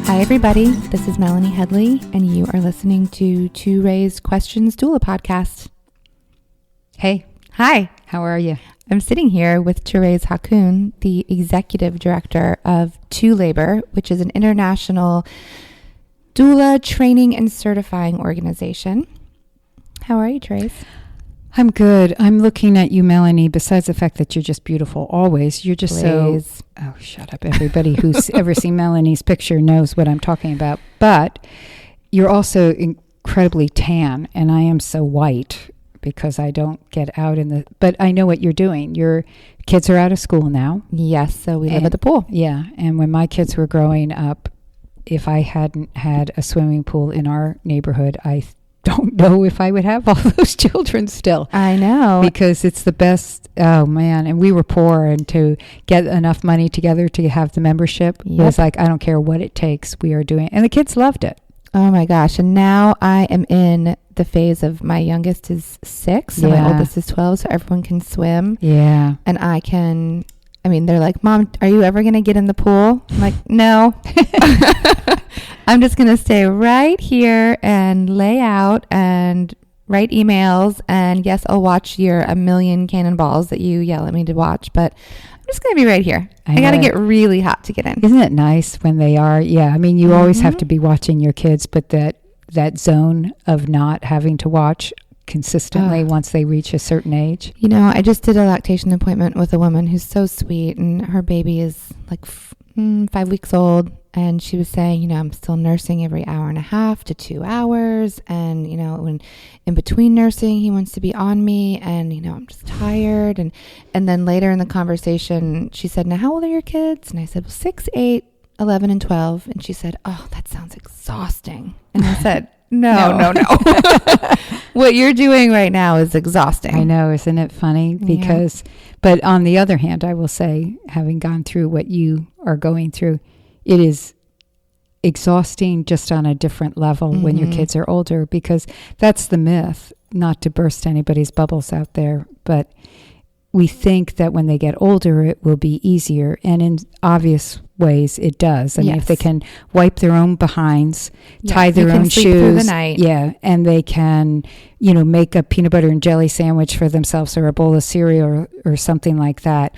Hi, everybody. This is Melanie Headley, and you are listening to ToRAISE Questions Doula podcast. Hey. Hi. How are you? I'm sitting here with Thérèse Hakoun, the executive director of ToLabor, which is an international doula training and certifying organization. How are you, Thérèse? I'm good. I'm looking at you, Melanie. Besides the fact that you're just beautiful always, you're just Please. Oh, shut up. Everybody who's ever seen Melanie's picture knows what I'm talking about. But you're also incredibly tan, and I am so white because I don't get out in the... But I know what you're doing. Your kids are out of school now. Yes, so we live at the pool. Yeah, and when my kids were growing up, if I hadn't had a swimming pool in our neighborhood, I don't know if I would have all those children still. I know. Because it's the best. Oh, man. And we were poor, and to get enough money together to have the membership was like, I don't care what it takes. We are doing it. And the kids loved it. Oh, my gosh. And now I am in the phase of my youngest is 6 and my oldest is 12, so everyone can swim. Yeah. And I can... I mean, they're like, Mom, are you ever going to get in the pool? I'm like, no. I'm just going to stay right here and lay out and write emails. And yes, I'll watch your a million cannonballs that you yell at me to watch, but I'm just going to be right here. I got to get really hot to get in. Isn't it nice when they are? Yeah. I mean, you always have to be watching your kids, but that zone of not having to watch consistently once they reach a certain age. You know, I just did a lactation appointment with a woman who's so sweet, and her baby is like 5 weeks old, and she was saying, you know, I'm still nursing every hour and a half to 2 hours, and you know, when in between nursing he wants to be on me, and you know, I'm just tired. And then later in the conversation she said, now how old are your kids? And I said, well, 6, 8, 11 and 12. And she said, oh, that sounds exhausting. And I said, No. What you're doing right now is exhausting. I know, isn't it funny? Because, but on the other hand, I will say, having gone through what you are going through, it is exhausting just on a different level when your kids are older, because that's the myth, not to burst anybody's bubbles out there, but we think that when they get older, it will be easier. And in obvious ways, it does. I mean, if they can wipe their own behinds, tie their own shoes. Through the night. Yeah. And they can, you know, make a peanut butter and jelly sandwich for themselves, or a bowl of cereal or something like that.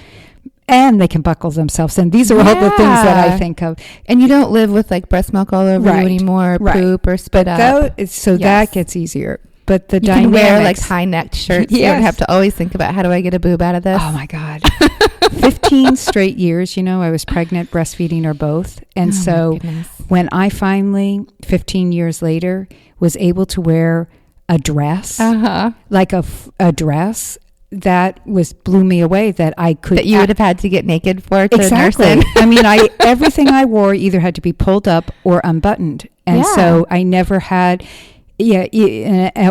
And they can buckle themselves. And these are all the things that I think of. And you don't live with like breast milk all over you anymore, poop or spit up. That gets easier. But the you can wear like high-necked shirts. You don't have to always think about, how do I get a boob out of this? Oh my God. 15 straight years, you know, I was pregnant, breastfeeding, or both. And so when I finally, 15 years later, was able to wear a dress, like a dress, that blew me away, that I could... That you would have had to get naked for to nurse in. I mean, everything I wore either had to be pulled up or unbuttoned. And so I never had...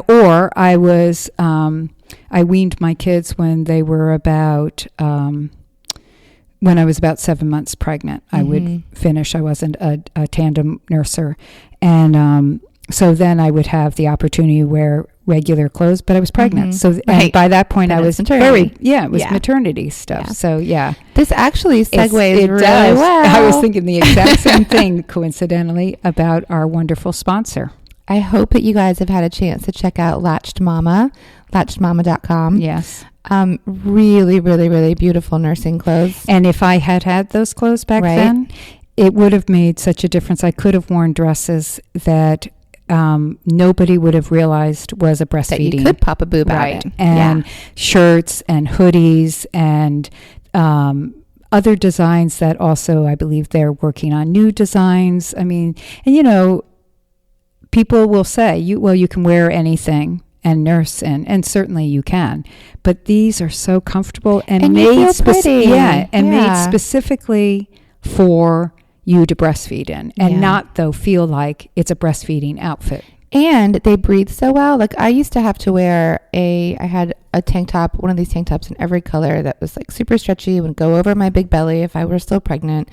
or I was, I weaned my kids when they were about, when I was about 7 months pregnant. I would finish. I wasn't a tandem nurser. And so then I would have the opportunity to wear regular clothes, but I was pregnant. So and by that point I was maternity. It was maternity stuff. So this actually segues really well. I was thinking the exact same thing, coincidentally, about our wonderful sponsor. I hope that you guys have had a chance to check out Latched Mama, latchedmama.com. Yes. Really, really, really beautiful nursing clothes. And if I had those clothes back then, it would have made such a difference. I could have worn dresses that nobody would have realized was a breastfeeding. That you could pop a boob out in. And shirts and hoodies and other designs that also, I believe they're working on new designs. I mean, and you know, people will say, you can wear anything and nurse in, and certainly you can. But these are so comfortable and made made specifically for you to breastfeed in, and not though feel like it's a breastfeeding outfit. And they breathe so well. Like I used to have to wear I had a tank top, one of these tank tops in every color that was like super stretchy, would go over my big belly if I were still pregnant.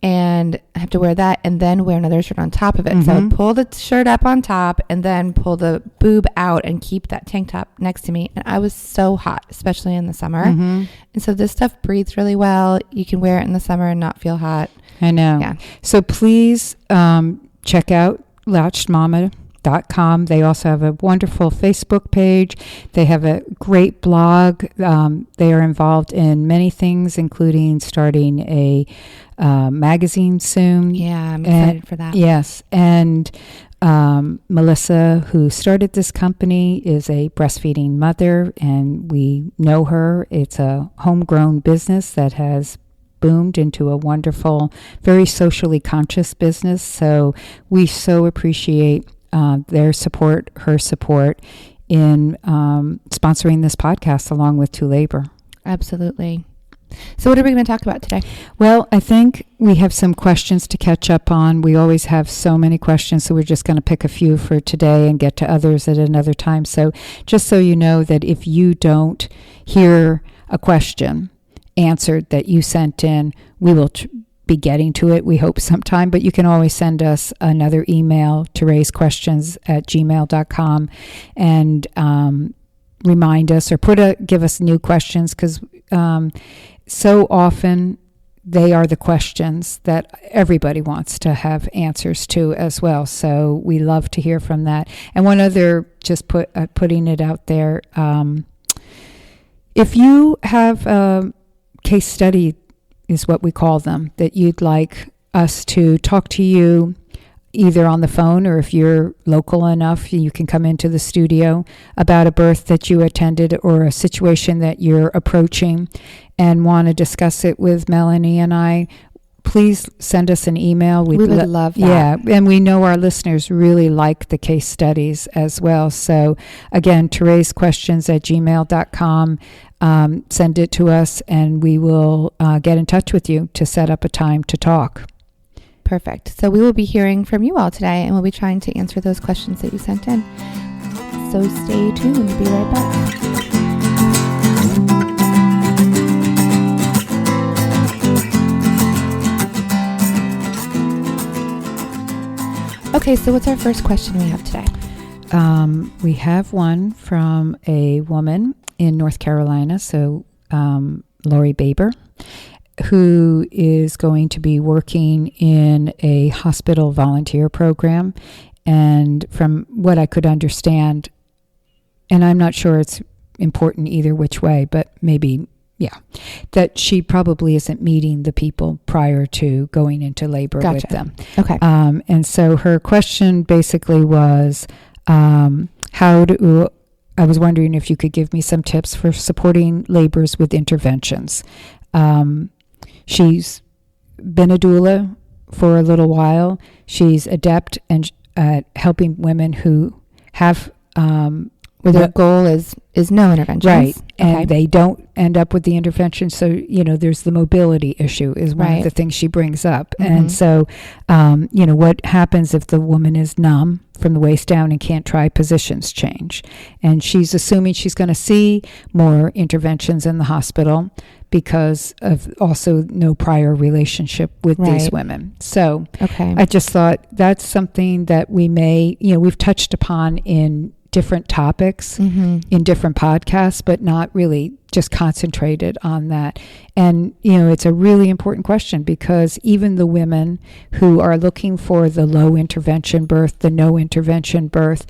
and I have to wear that and then wear another shirt on top of it. So I pull the shirt up on top and then pull the boob out and keep that tank top next to me. And I was so hot, especially in the summer. And so this stuff breathes really well. You can wear it in the summer and not feel hot. I know. Yeah. So please check out latchedmama.com. They also have a wonderful Facebook page. They have a great blog. They are involved in many things, including starting a magazine soon. Yeah, I'm excited for that. Yes. And Melissa, who started this company, is a breastfeeding mother, and we know her. It's a homegrown business that has boomed into a wonderful, very socially conscious business. So we so appreciate their support, her support in sponsoring this podcast along with To Labor. Absolutely. So what are we going to talk about today? Well, I think we have some questions to catch up on. We always have so many questions, so we're just going to pick a few for today and get to others at another time. So just so you know that if you don't hear a question answered that you sent in, we will be getting to it, we hope, sometime, but you can always send us another email to ToRAISEQuestions@gmail.com and remind us or give us new questions, because so often they are the questions that everybody wants to have answers to as well. So we love to hear from that. And one other, just putting it out there, if you have a case study, is what we call them, that you'd like us to talk to you either on the phone, or if you're local enough, you can come into the studio about a birth that you attended or a situation that you're approaching and want to discuss it with Melanie and I, please send us an email. We would love that. Yeah, and we know our listeners really like the case studies as well. So again, ToRAISEQuestions@gmail.com. Send it to us and we will get in touch with you to set up a time to talk. Perfect. So we will be hearing from you all today, and we'll be trying to answer those questions that you sent in. So stay tuned. We'll be right back. Okay, so what's our first question we have today? We have one from a woman in North Carolina, so Lori Baber, who is going to be working in a hospital volunteer program. And from what I could understand, and I'm not sure it's important either which way, but maybe, yeah, that she probably isn't meeting the people prior to going into labor with them. Okay. And so her question basically was, I was wondering if you could give me some tips for supporting labors with interventions. She's been a doula for a little while. She's adept at helping women who have where their goal is no interventions. Right. And they don't end up with the intervention. So, there's the mobility issue is one of the things she brings up. Mm-hmm. And so, what happens if the woman is numb from the waist down and can't try positions change? And she's assuming she's going to see more interventions in the hospital because of also no prior relationship with these women. So I just thought that's something that we may, we've touched upon in different topics in different podcasts, but not really just concentrated on that. And, it's a really important question, because even the women who are looking for the low intervention birth, the no intervention birth,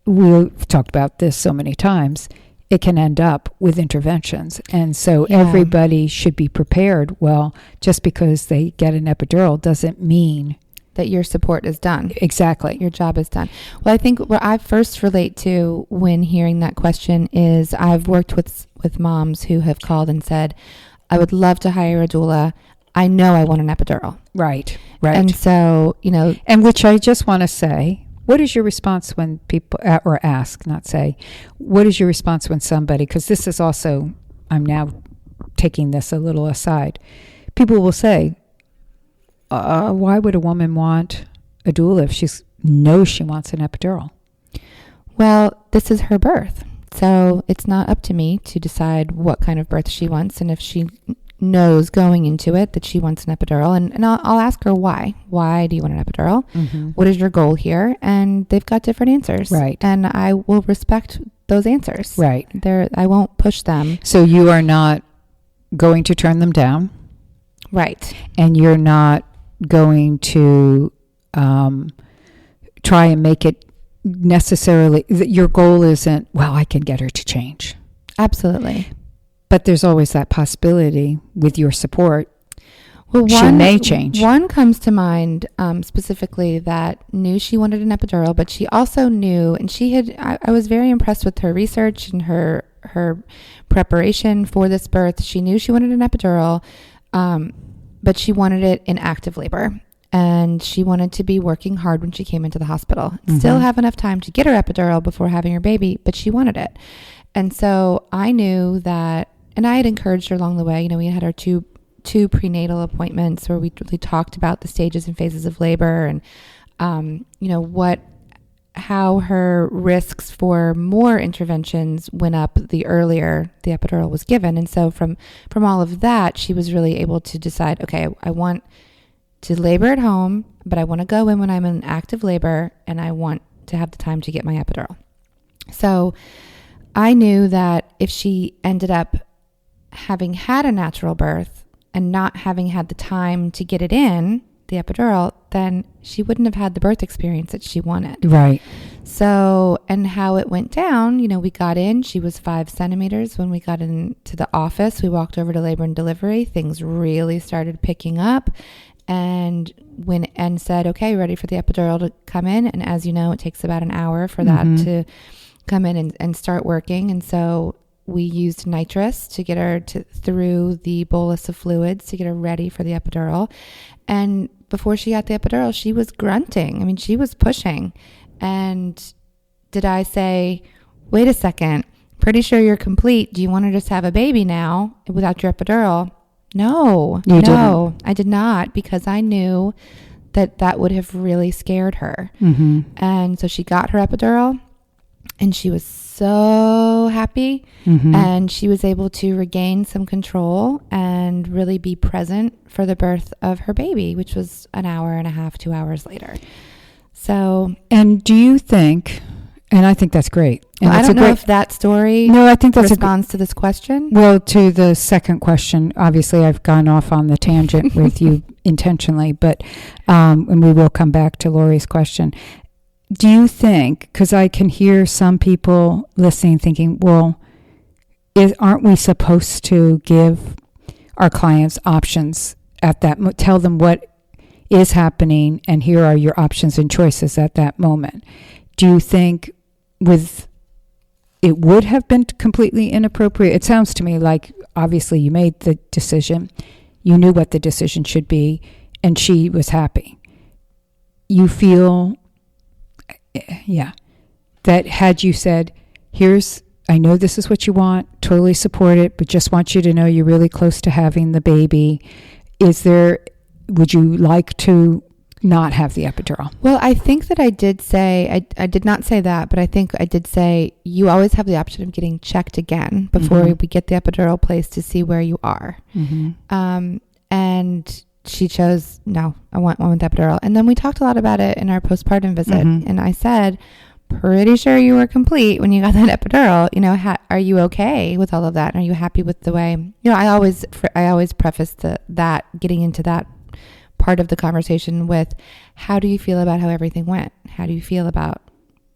we've talked about this so many times, it can end up with interventions. And so everybody should be prepared. Well, just because they get an epidural doesn't mean that your support is done. Exactly. Your job is done. Well, I think what I first relate to when hearing that question is I've worked with moms who have called and said, I would love to hire a doula. I know I want an epidural. Right. And so, And which I just want to say, what is your response when people, or ask, not say, what is your response when somebody, because this is also, I'm now taking this a little aside. People will say, why would a woman want a doula if she knows she wants an epidural? Well, this is her birth. So it's not up to me to decide what kind of birth she wants. And if she knows going into it that she wants an epidural, and I'll ask her why. Why do you want an epidural? Mm-hmm. What is your goal here? And they've got different answers. Right. And I will respect those answers. Right. I won't push them. So you are not going to turn them down. Right. And you're not going to try and make it necessarily, your goal isn't, well, I can get her to change. Absolutely. But there's always that possibility with your support. Well, she may change. One comes to mind specifically that knew she wanted an epidural, but she also knew, and I was very impressed with her research and her preparation for this birth. She knew she wanted an epidural, but she wanted it in active labor. And she wanted to be working hard when she came into the hospital. Mm-hmm. Still have enough time to get her epidural before having her baby, but she wanted it. And so I knew that, and I had encouraged her along the way. We had our two prenatal appointments where we really talked about the stages and phases of labor and, how her risks for more interventions went up the earlier the epidural was given. And so from all of that, she was really able to decide, okay, I want to labor at home, but I want to go in when I'm in active labor, and I want to have the time to get my epidural. So I knew that if she ended up having had a natural birth and not having had the time to get it in, the epidural, then she wouldn't have had the birth experience that she wanted. Right. So, and how it went down, we got in, she was 5 centimeters. When we got into the office, we walked over to labor and delivery. Things really started picking up, and said, okay, ready for the epidural to come in. And as you know, it takes about an hour for that to come in and start working. And so we used nitrous to get her through the bolus of fluids to get her ready for the epidural. And before she got the epidural, she was grunting. I mean, she was pushing. And did I say, wait a second, pretty sure you're complete. Do you want to just have a baby now without your epidural? No, I did not, because I knew that would have really scared her. Mm-hmm. And so she got her epidural, and she was so happy, and she was able to regain some control and really be present for the birth of her baby, which was an hour and a half, 2 hours later. So, and do you think, and I think that's great. And I don't know if that story I think that's responds to this question. Well, to the second question, obviously I've gone off on the tangent with you intentionally, but, and we will come back to Lori's question. Do you think, because I can hear some people listening thinking, well, aren't we supposed to give our clients options at that, tell them what is happening and here are your options and choices at that moment? Do you think it would have been completely inappropriate? It sounds to me like obviously you made the decision, you knew what the decision should be, and she was happy. You feel, that had you said, I know this is what you want, totally support it, but just want you to know you're really close to having the baby. Would you like to not have the epidural? Well, I think that I did say, I did not say that, but I think I did say you always have the option of getting checked again before we get the epidural placed to see where you are. And she chose, no, I want one with epidural. And then we talked a lot about it in our postpartum visit. And I said, pretty sure you were complete when you got that epidural. Are you okay with all of that? Are you happy with the way, I always preface that getting into that part of the conversation with, how do you feel about how everything went? How do you feel about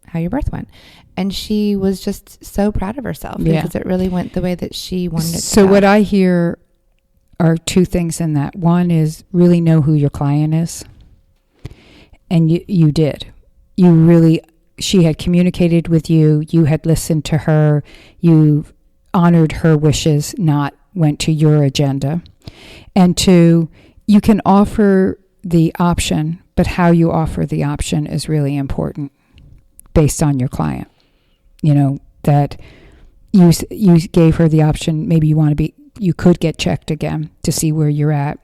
how your birth went? And she was just so proud of herself because it really went the way that she wanted it to So go. what I hear are two things in that. One is really know who your client is. And you did. She had communicated with you. You had listened to her. You honored her wishes, not went to your agenda. And two, you can offer the option, but how you offer the option is really important based on your client. That you gave her the option, maybe you could get checked again to see where you're at,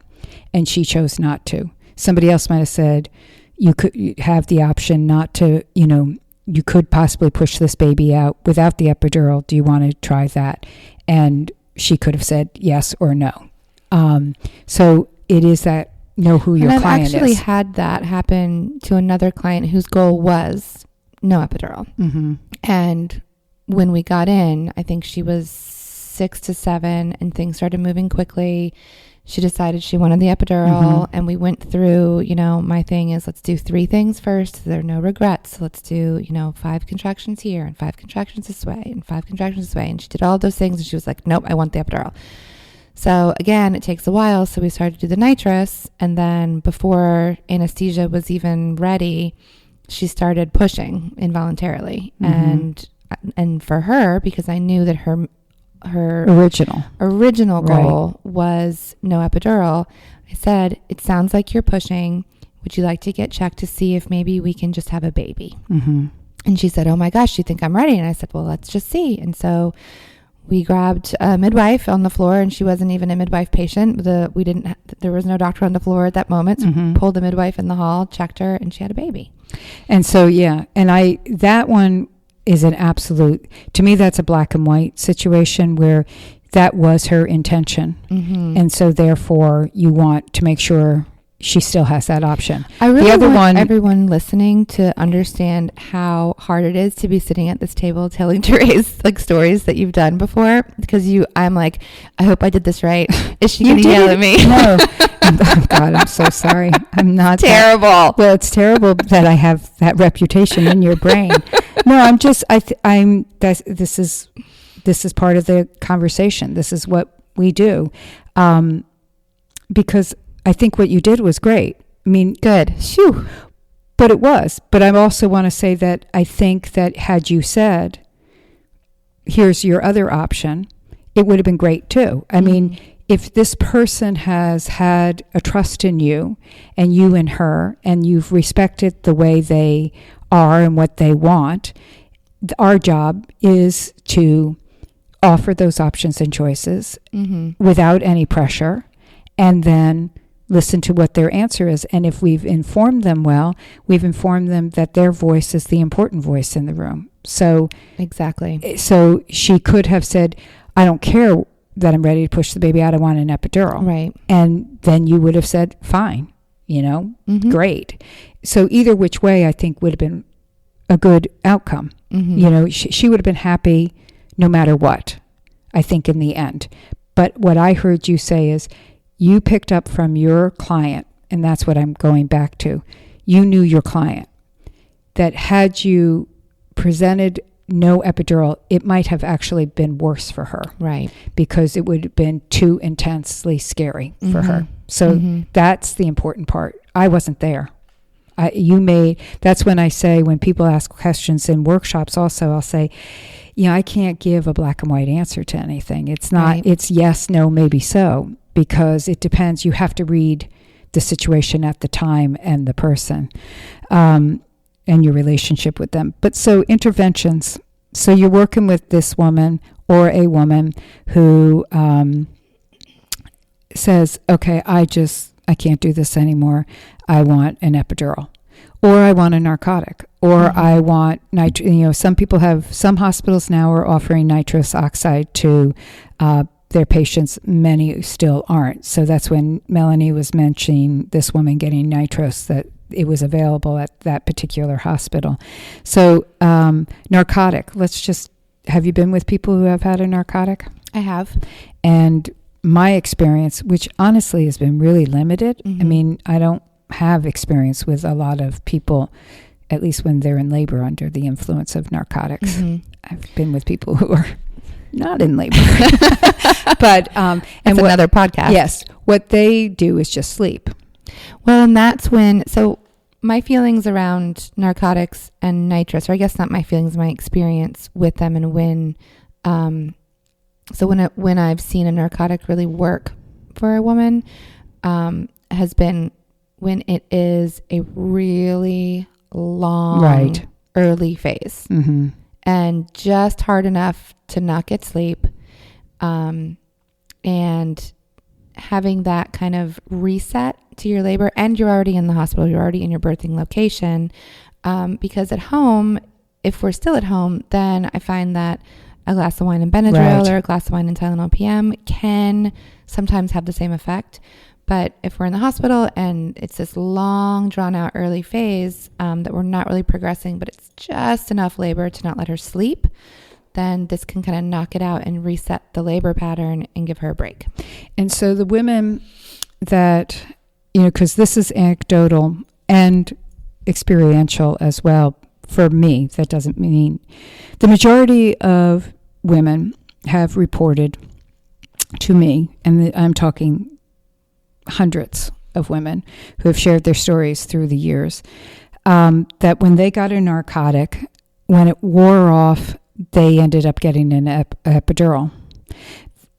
and she chose not to. Somebody else might have said, you could have the option not to, you could possibly push this baby out without the epidural. Do you want to try that? And she could have said yes or no. So it is that know who your client is. I've actually had that happen to another client whose goal was no epidural. Mm-hmm. And when we got in, I think she was 6 to 7 and things started moving quickly. She decided she wanted the epidural, and we went through, my thing is let's do 3 things first. So there are no regrets. Let's do, 5 contractions here and 5 contractions this way and 5 contractions this way. And she did all those things and she was like, nope, I want the epidural. So again, it takes a while. So we started to do the nitrous, and then before anesthesia was even ready, she started pushing involuntarily. And for her, because I knew that her original goal was no epidural, I said, it sounds like you're pushing. Would you like to get checked to see if maybe we can just have a baby? Mm-hmm. And she said, oh my gosh, you think I'm ready? And I said, well, let's just see. And so we grabbed a midwife on the floor, and she wasn't even a midwife patient. There was no doctor on the floor at that moment. So we pulled the midwife in the hall, checked her, and she had a baby. And so, that one is an absolute, to me, that's a black and white situation where that was her intention. Mm-hmm. And so therefore you want to make sure she still has that option. I really want everyone listening to understand how hard it is to be sitting at this table telling ToRAISE stories that you've done before, because I'm like, I hope I did this right. Is she going to yell at me? No. God, I'm so sorry. I'm not terrible. Well, it's terrible that I have that reputation in your brain. No, I'm just, this is part of the conversation. This is what we do. Because I think what you did was great. I mean, good. Phew. But it was. But I also want to say that I think that had you said, here's your other option, it would have been great too. I mean, if this person has had a trust in you and you in her, and you've respected the way they are and what they want, our job is to offer those options and choices without any pressure, and then listen to what their answer is. And if we've informed them well, we've informed them that their voice is the important voice in the room. So exactly. So she could have said, I don't care that I'm ready to push the baby out, I want an epidural. Right. And then you would have said, fine, great. So either which way, I think would have been a good outcome. She would have been happy no matter what, I think, in the end. But what I heard you say is, you picked up from your client, and that's what I'm going back to. You knew your client, that had you presented no epidural, it might have actually been worse for her. Right. Because it would have been too intensely scary for her. So that's the important part. I wasn't there. That's when I say, when people ask questions in workshops also, I'll say, I can't give a black and white answer to anything. It's not, It's yes, no, maybe so. Because it depends. You have to read the situation at the time and the person and your relationship with them. But so interventions. So you're working with this woman or a woman who says, okay, I can't do this anymore. I want an epidural, or I want a narcotic, or I want some hospitals now are offering nitrous oxide to their patients. Many still aren't. So that's when Melanie was mentioning this woman getting nitrous, that it was available at that particular hospital. So narcotic, have you been with people who have had a narcotic? I have. And my experience, which honestly has been really limited, I mean, I don't have experience with a lot of people, at least when they're in labor, under the influence of narcotics. I've been with people who are not in labor. But and another podcast. Yes. What they do is just sleep. Well, and that's so my feelings around narcotics and nitrous, or I guess not my feelings, my experience with them, and when I've seen a narcotic really work for a woman, has been when it is a really long, early phase. And just hard enough to not get sleep, and having that kind of reset to your labor, and you're already in the hospital, you're already in your birthing location, because at home, if we're still at home, then I find that a glass of wine and Benadryl or a glass of wine and Tylenol PM can sometimes have the same effect. But if we're in the hospital and it's this long, drawn-out early phase that we're not really progressing, but it's just enough labor to not let her sleep, then this can kind of knock it out and reset the labor pattern and give her a break. And so the women that, because this is anecdotal and experiential as well for me, that doesn't mean the majority of women have reported to me, and I'm talking hundreds of women who have shared their stories through the years, that when they got a narcotic, when it wore off, they ended up getting an epidural.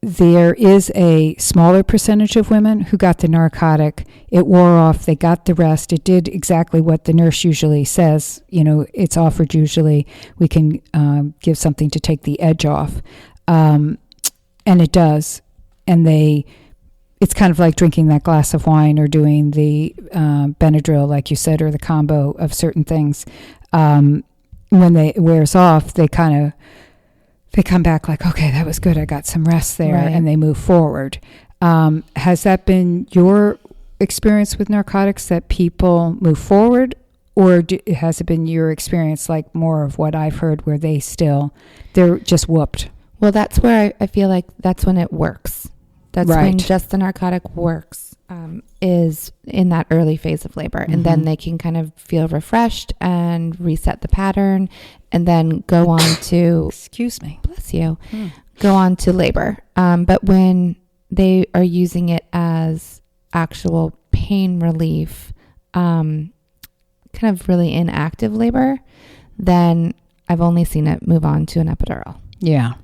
There is a smaller percentage of women who got the narcotic. It wore off. They got the rest. It did exactly what the nurse usually says. It's offered usually. We can give something to take the edge off. And it does. And it's kind of like drinking that glass of wine or doing the Benadryl, like you said, or the combo of certain things. When it wears off, they come back like, okay, that was good. I got some rest there, right. And they move forward. Has that been your experience with narcotics, that people move forward, or has it been your experience like more of what I've heard where they're just whooped? Well, that's where I feel like that's when it works. That's right. when just the narcotic works, is in that early phase of labor. And then they can kind of feel refreshed and reset the pattern and then go on to... Excuse me. Bless you. Go on to labor. But when they are using it as actual pain relief, kind of really inactive labor, then I've only seen it move on to an epidural. Yeah.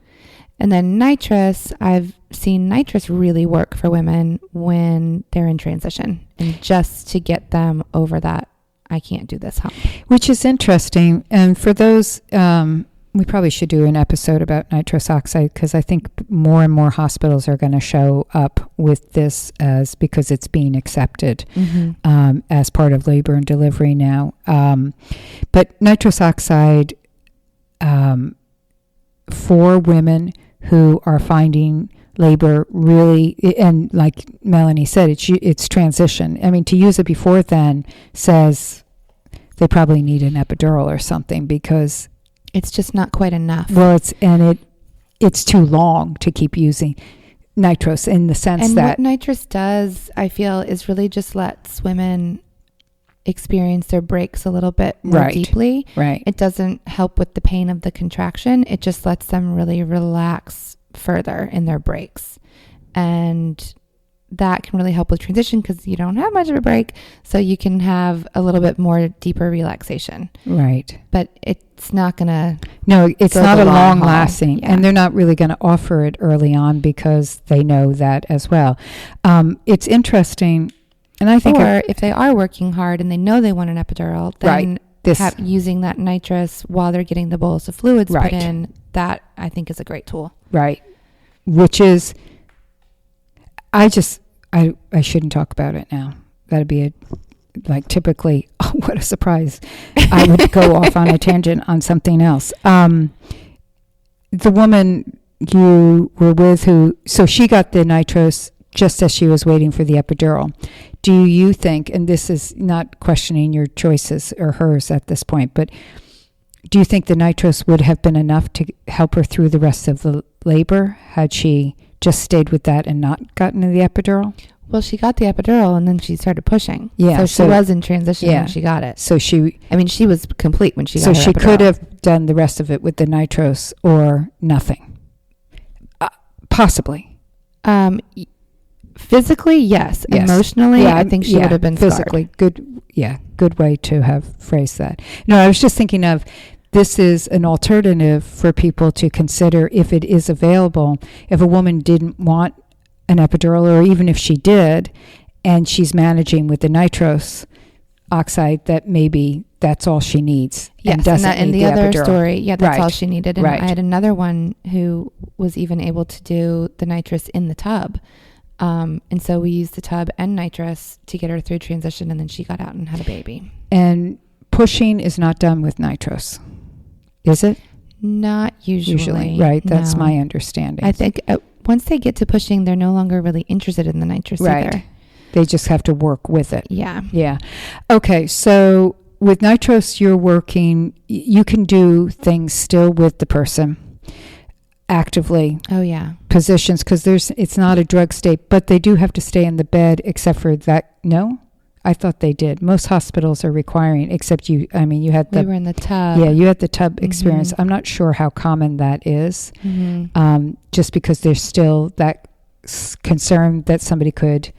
And then nitrous, I've seen nitrous really work for women when they're in transition, and just to get them over that, I can't do this hump. Which is interesting. And for those, we probably should do an episode about nitrous oxide, because I think more and more hospitals are going to show up with this because it's being accepted as part of labor and delivery now. But nitrous oxide, for women who are finding labor really, and like Melanie said, it's transition. I mean, to use it before then says they probably need an epidural or something, because it's just not quite enough. Well, it's too long to keep using nitrous, in the sense and that what nitrous does, I feel, is really just lets women experience their breaks a little bit more deeply. Right. It doesn't help with the pain of the contraction. It just lets them really relax further in their breaks. And that can really help with transition, because you don't have much of a break. So you can have a little bit more deeper relaxation. Right. But it's not going to... No, it's not a long haul. lasting. Yeah. And they're not really going to offer it early on, because they know that as well. It's interesting. And I think, if they are working hard and they know they want an epidural, then using that nitrous while they're getting the bolus of fluids put in, that I think is a great tool. Right. Which is, I shouldn't talk about it now. That'd be typically, oh, what a surprise. I would go off on a tangent on something else. The woman you were with so she got the nitrous just as she was waiting for the epidural. Do you think, and this is not questioning your choices or hers at this point, but do you think the nitrous would have been enough to help her through the rest of the labor had she just stayed with that and not gotten the epidural? Well, she got the epidural and then she started pushing. Yeah. So she was in transition when she got it. So she was complete when she got her epidural. So she could have done the rest of it with the nitrous or nothing. Possibly. Physically, yes. Emotionally, I think she would have been physically scarred. Good way to have phrased that. No, I was just thinking of, this is an alternative for people to consider if it is available. If a woman didn't want an epidural, or even if she did, and she's managing with the nitrous oxide, that maybe that's all she needs. Yes, and doesn't in need the other epidural. story, that's all she needed. And I had another one who was even able to do the nitrous in the tub. And so we used the tub and nitrous to get her through transition, and then she got out and had a baby. And pushing is not done with nitrous, is it? Not usually. Right. That's no. my understanding. I think once they get to pushing, they're no longer really interested in the nitrous either. They just have to work with it. Yeah. Yeah. Okay. So with nitrous, you're working, you can do things still with the person actively. Oh, yeah. Positions, because it's not a drug state, but they do have to stay in the bed except for that. No? I thought they did. Most hospitals are requiring, except you had we were in the tub. Yeah, you had the tub experience. I'm not sure how common that is, just because there's still that concern that somebody could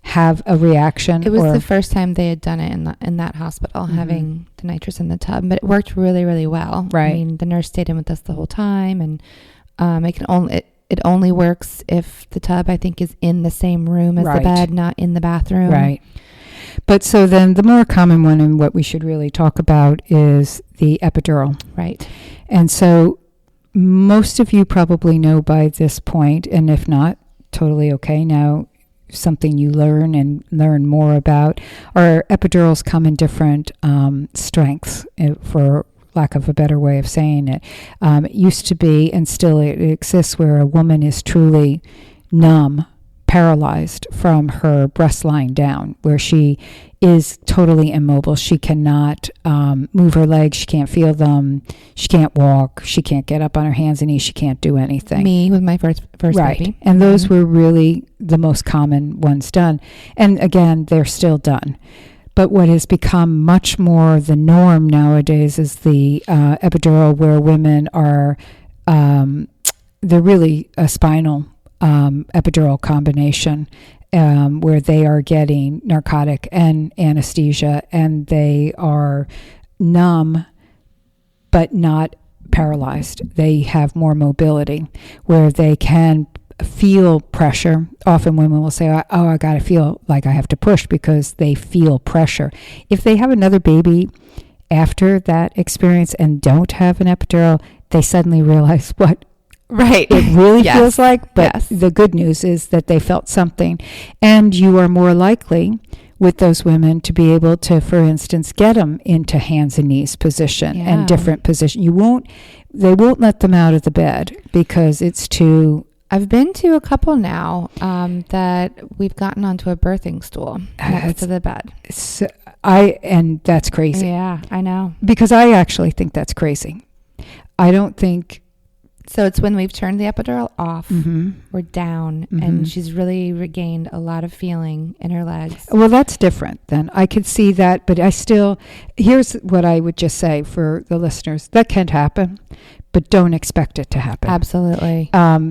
have a reaction. It was the first time they had done it in that hospital, having the nitrous in the tub, but it worked really, really well. Right. I mean, the nurse stayed in with us the whole time, and it only works if the tub, I think, is in the same room as the bed, not in the bathroom. Right. But so then the more common one, and what we should really talk about, is the epidural. Right. And so most of you probably know by this point, and if not, totally okay. Now, something you learn more about. Our epidurals come in different strengths, for lack of a better way of saying it. It used to be, and still it exists, where a woman is truly numb, paralyzed from her breast line down, where she is totally immobile. She cannot move her legs. She can't feel them. She can't walk. She can't get up on her hands and knees. She can't do anything. Me with my first baby. And those were really the most common ones done. And again, they're still done. But what has become much more the norm nowadays is the epidural, where women are, they're really a spinal epidural combination, where they are getting narcotic and anesthesia, and they are numb but not paralyzed. They have more mobility, where they can feel pressure. Often women will say, oh, I got to feel like I have to push, because they feel pressure. If they have another baby after that experience and don't have an epidural, they suddenly realize what it really feels like. But the good news is that they felt something. And you are more likely with those women to be able to, for instance, get them into hands and knees position and different position. They won't let them out of the bed because it's too... I've been to a couple now that we've gotten onto a birthing stool next to the bed. And that's crazy. Yeah, I know. Because I actually think that's crazy. I don't think... So it's when we've turned the epidural off or down, and she's really regained a lot of feeling in her legs. Well, that's different then. I could see that, but here's what I would just say for the listeners. That can happen, but don't expect it to happen. Absolutely.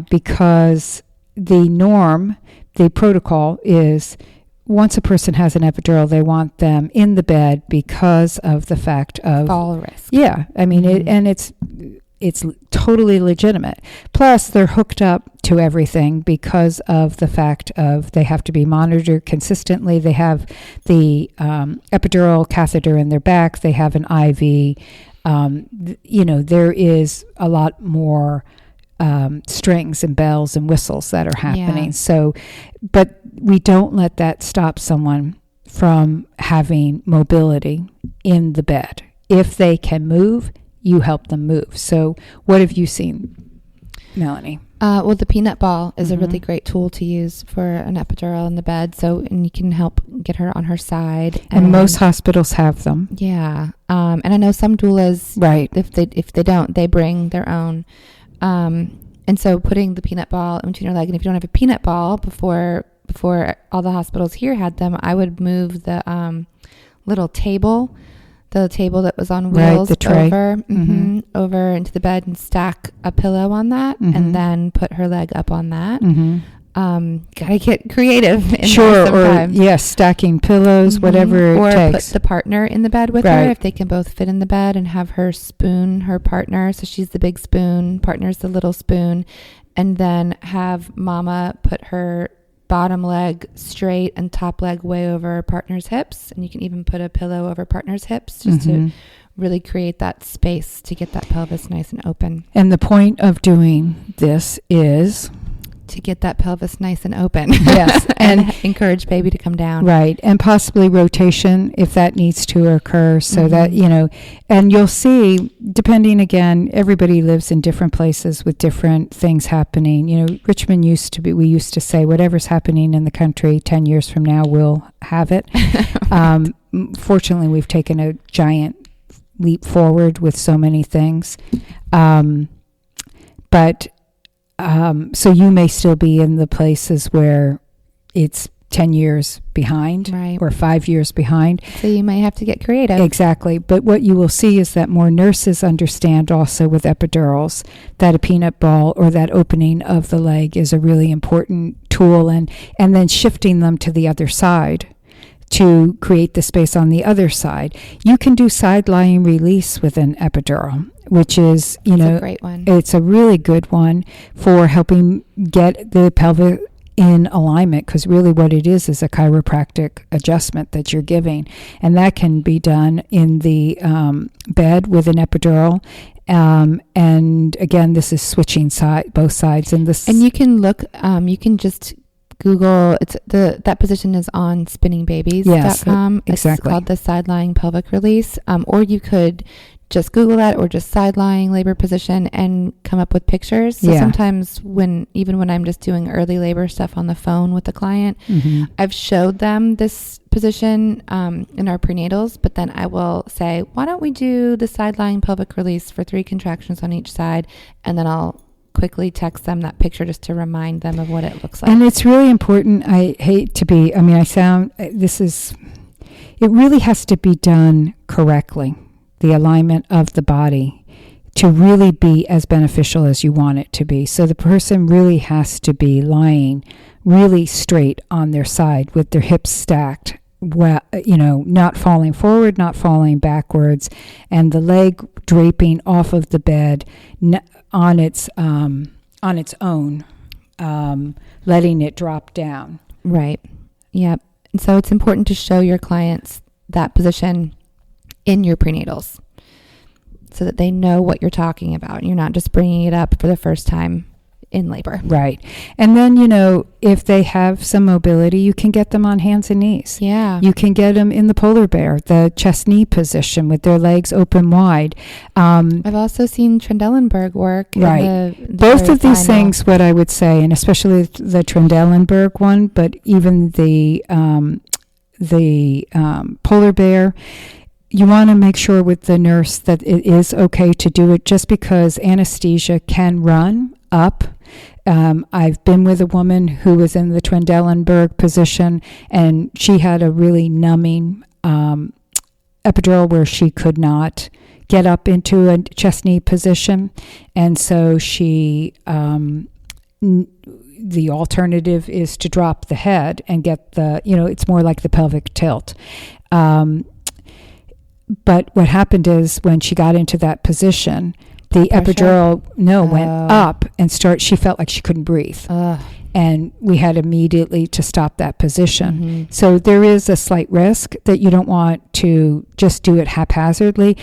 Because the protocol is, once a person has an epidural, they want them in the bed because of the fact of... fall risk. Yeah. I mean, it's totally legitimate. Plus, they're hooked up to everything because of the fact of they have to be monitored consistently. They have the epidural catheter in their back. They have an IV. There is a lot more strings and bells and whistles that are happening. Yeah. So, but we don't let that stop someone from having mobility in the bed. If they can move, you help them move. So what have you seen, Melanie? Well, the peanut ball is a really great tool to use for an epidural in the bed. And you can help get her on her side. And most hospitals have them. Yeah. And I know some doulas, right, if they don't, they bring their own. And so putting the peanut ball in between her leg, and if you don't have a peanut ball, before all the hospitals here had them, I would move the little table. The table that was on wheels, the tray. over into the bed, and stack a pillow on that, and then put her leg up on that. Gotta get creative in there sometimes. Or stacking pillows, whatever it takes. Or put the partner in the bed with her, if they can both fit in the bed, and have her spoon her partner. So she's the big spoon, partner's the little spoon, and then have mama put her bottom leg straight and top leg way over partner's hips. And you can even put a pillow over partner's hips just to really create that space to get that pelvis nice and open. And the point of doing this is to get that pelvis nice and open. Yes. And encourage baby to come down. Right. And possibly rotation if that needs to occur, so that, and you'll see, depending, again, everybody lives in different places with different things happening. Richmond we used to say, whatever's happening in the country 10 years from now, we'll have it. Right. Fortunately, we've taken a giant leap forward with so many things. So you may still be in the places where it's 10 years behind, right, or 5 years behind. So you might have to get creative. Exactly. But what you will see is that more nurses understand also with epidurals that a peanut ball or that opening of the leg is a really important tool, and then shifting them to the other side to create the space on the other side. You can do side lying release with an epidural, which is, a great one. It's a really good one for helping get the pelvic in alignment, because really what it is a chiropractic adjustment that you're giving. And that can be done in the bed with an epidural. And again, this is switching both sides. And you can look, you can just Google, that position is on spinningbabies.com. Yes, exactly. It's called the side lying pelvic release. Or you could just Google that, or just side lying labor position and come up with pictures. So sometimes even when I'm just doing early labor stuff on the phone with the client, I've showed them this position in our prenatals, but then I will say, why don't we do the side lying pelvic release for 3 contractions on each side? And then I'll quickly text them that picture just to remind them of what it looks like. And it's really important. It really has to be done correctly, the alignment of the body, to really be as beneficial as you want it to be. So the person really has to be lying really straight on their side with their hips stacked, not falling forward, not falling backwards, and the leg draping off of the bed on its own, letting it drop down. Right. Yep. And so it's important to show your clients that position in your prenatals so that they know what you're talking about. You're not just bringing it up for the first time in labor. Right. And then, if they have some mobility, you can get them on hands and knees. Yeah. You can get them in the polar bear, the chest knee position with their legs open wide. I've also seen Trendelenburg work. Right. Both of these things, what I would say, and especially the Trendelenburg one, but even the polar bear, you want to make sure with the nurse that it is okay to do it, just because anesthesia can run up. I've been with a woman who was in the Trendelenburg position, and she had a really numbing epidural where she could not get up into a chest knee position, and so she the alternative is to drop the head and get it's more like the pelvic tilt. But what happened is when she got into that position, the epidural went up and she felt like she couldn't breathe. And we had immediately to stop that position. So there is a slight risk that you don't want to just do it haphazardly.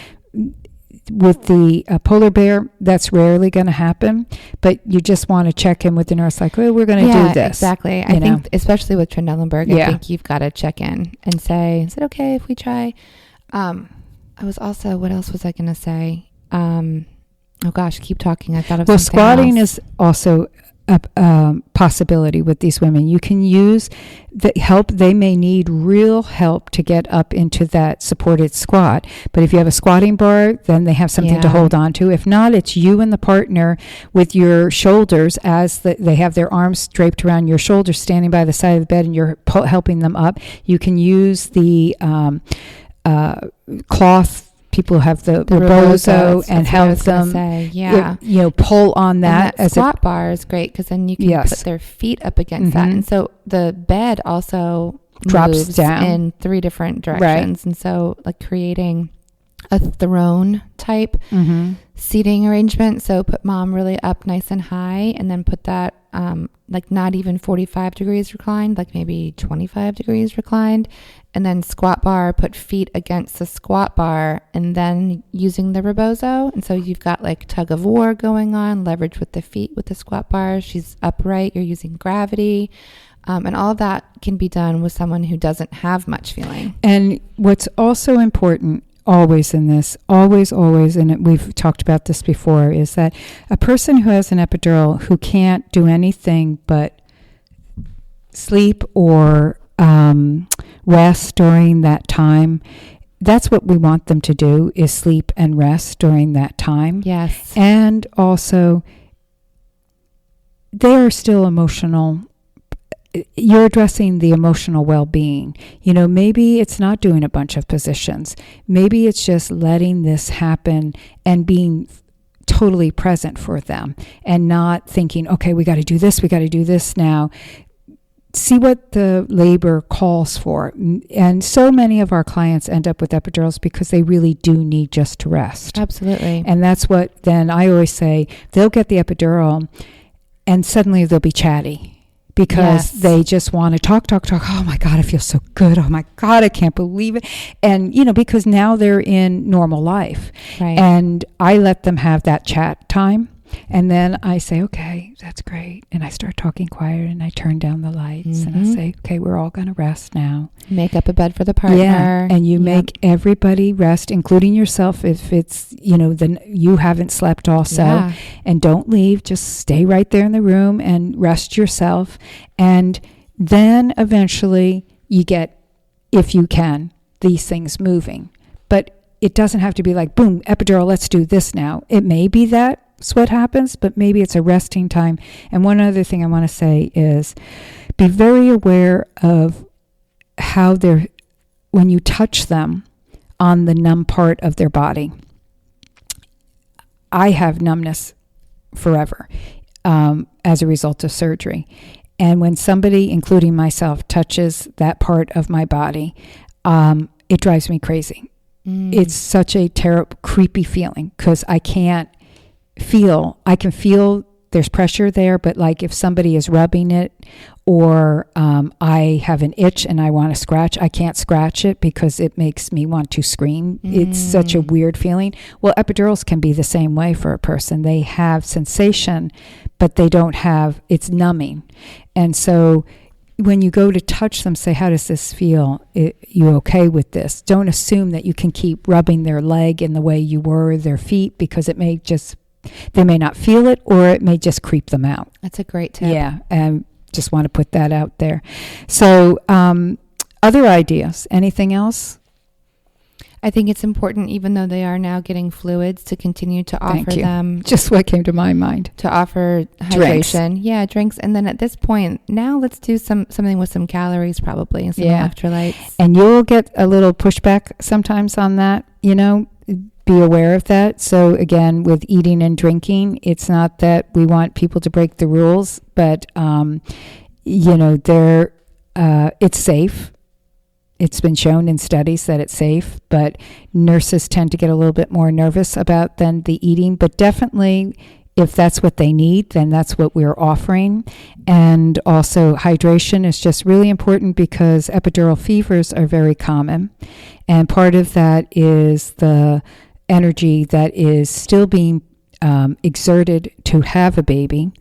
With the polar bear, that's rarely going to happen, but you just want to check in with the nurse, like, oh, we're going to do this. Exactly. I think, especially with Trendelenburg, I think you've got to check in and say, is it okay if we try? What else was I going to say? Oh gosh, keep talking. I thought of something squatting else. Is also a possibility with these women. You can use the help. They may need real help to get up into that supported squat. But if you have a squatting bar, then they have something to hold on to. If not, it's you and the partner with your shoulders as they have their arms draped around your shoulders, standing by the side of the bed, and you're helping them up. You can use the cloth. People have the rebozo and help them, pull on that. And that squat bar is great because then you can put their feet up against that. And so the bed also drops down in 3 different directions. Right. And so like creating a throne type seating arrangement. So put mom really up nice and high, and then put that like not even 45 degrees reclined, like maybe 25 degrees reclined, and then squat bar, put feet against the squat bar, and then using the rebozo. And so you've got like tug of war going on, leverage with the feet with the squat bar. She's upright, you're using gravity. And all of that can be done with someone who doesn't have much feeling. And what's also important always in this, always, and we've talked about this before, is that a person who has an epidural who can't do anything but sleep or rest during that time, that's what we want them to do, is sleep and rest during that time. Yes. And also, they are still emotional. You're addressing the emotional well-being. You know, maybe it's not doing a bunch of positions. Maybe it's just letting this happen and being totally present for them and not thinking, okay, we got to do this now. See what the labor calls for. And so many of our clients end up with epidurals because they really do need just to rest. Absolutely. And that's what then I always say, they'll get the epidural and suddenly they'll be chatty. Because they just want to talk. Oh my God, it feels so good. Oh my God, I can't believe it. And, you know, because now they're in normal life. Right. And I let them have that chat time. And then I say, okay, that's great. And I start talking quiet and I turn down the lights and I say, okay, we're all going to rest now. Make up a bed for the partner. Yeah. And you make everybody rest, including yourself if it's, you know, then you haven't slept also. Yeah. And don't leave. Just stay right there in the room and rest yourself. And then eventually you get, if you can, these things moving. But it doesn't have to be like, boom, epidural, let's do this now. It may be that's what happens, but maybe it's a resting time. And one other thing I want to say is be very aware of how when you touch them on the numb part of their body. I have numbness forever as a result of surgery. And when somebody, including myself, touches that part of my body, it drives me crazy. It's such a terrible, creepy feeling because I can feel there's pressure there, but like if somebody is rubbing it or I have an itch and I want to scratch, I can't scratch it because it makes me want to scream. It's such a weird feeling. Well, epidurals can be the same way for a person. They have sensation, but they don't have, it's numbing. And so when you go to touch them, say, how does this feel? You okay with this? Don't assume that you can keep rubbing their leg in the way you were their feet because it may just, they may not feel it or it may just creep them out. That's a great tip. Yeah, and just want to put that out there. So other ideas, anything else? I think it's important, even though they are now getting fluids, to continue to offer them. Just what came to my mind. To offer hydration. Drinks. Yeah, drinks. And then at this point, now let's do something with some calories probably and some electrolytes. And you'll get a little pushback sometimes on that, you know. Be aware of that. So again, with eating and drinking, it's not that we want people to break the rules, but you know, it's safe. It's been shown in studies that it's safe, but nurses tend to get a little bit more nervous about than the eating. But definitely, if that's what they need, then that's what we're offering. And also hydration is just really important because epidural fevers are very common. And part of that is the energy that is still being exerted to have a baby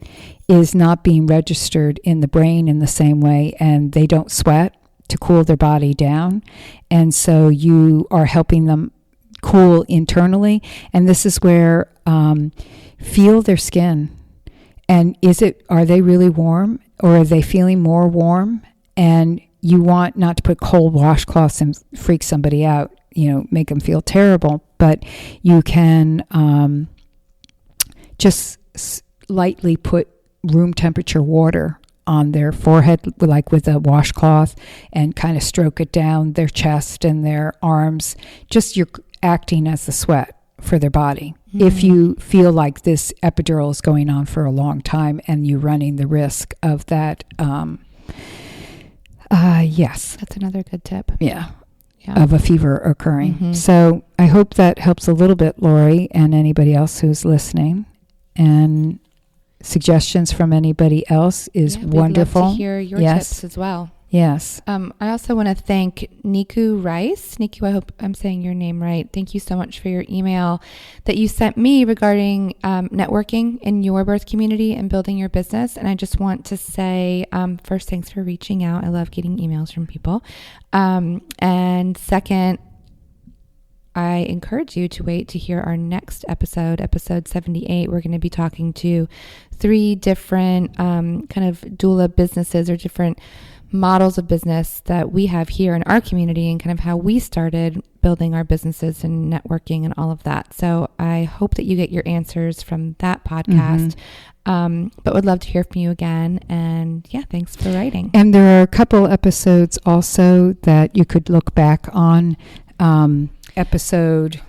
is not being registered in the brain in the same way, and they don't sweat to cool their body down. And so you are helping them cool internally. And this is where feel their skin. And are they really warm or are they feeling more warm? And you want not to put cold washcloths and freak somebody out, you know, make them feel terrible, but you can just lightly put room temperature water on their forehead, like with a washcloth, and kind of stroke it down their chest and their arms. Just you're acting as the sweat for their body. If you feel like this epidural is going on for a long time and you're running the risk of that, yes. That's another good tip. Yeah. Of a fever occurring. So I hope that helps a little bit, Lori, and anybody else who's listening. And suggestions from anybody else is wonderful. We'd love to hear your tips as well. Yes. I also want to thank Niku Rice. Niku, I hope I'm saying your name right. Thank you so much for your email that you sent me regarding networking in your birth community and building your business. And I just want to say, first, thanks for reaching out. I love getting emails from people. And second, I encourage you to wait to hear our next episode, episode 78. We're going to be talking to 3 different kind of doula businesses or different models of business that we have here in our community and kind of how we started building our businesses and networking and all of that. So I hope that you get your answers from that podcast. But would love to hear from you again. And yeah, thanks for writing. And there are a couple episodes also that you could look back on. Episode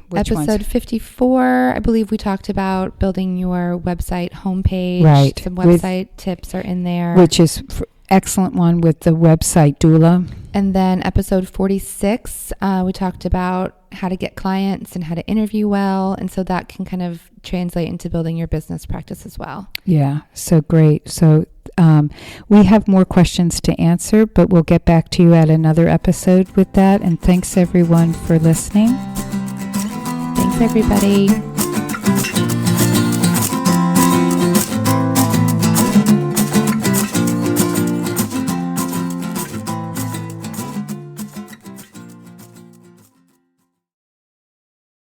54, I believe we talked about building your website homepage. Right. Some website tips are in there. Which is excellent one with the website doula. And then episode 46, we talked about how to get clients and how to interview well. And so that can kind of translate into building your business practice as well. Yeah, so great. So we have more questions to answer, but we'll get back to you at another episode with that. And thanks everyone for listening. Thanks everybody.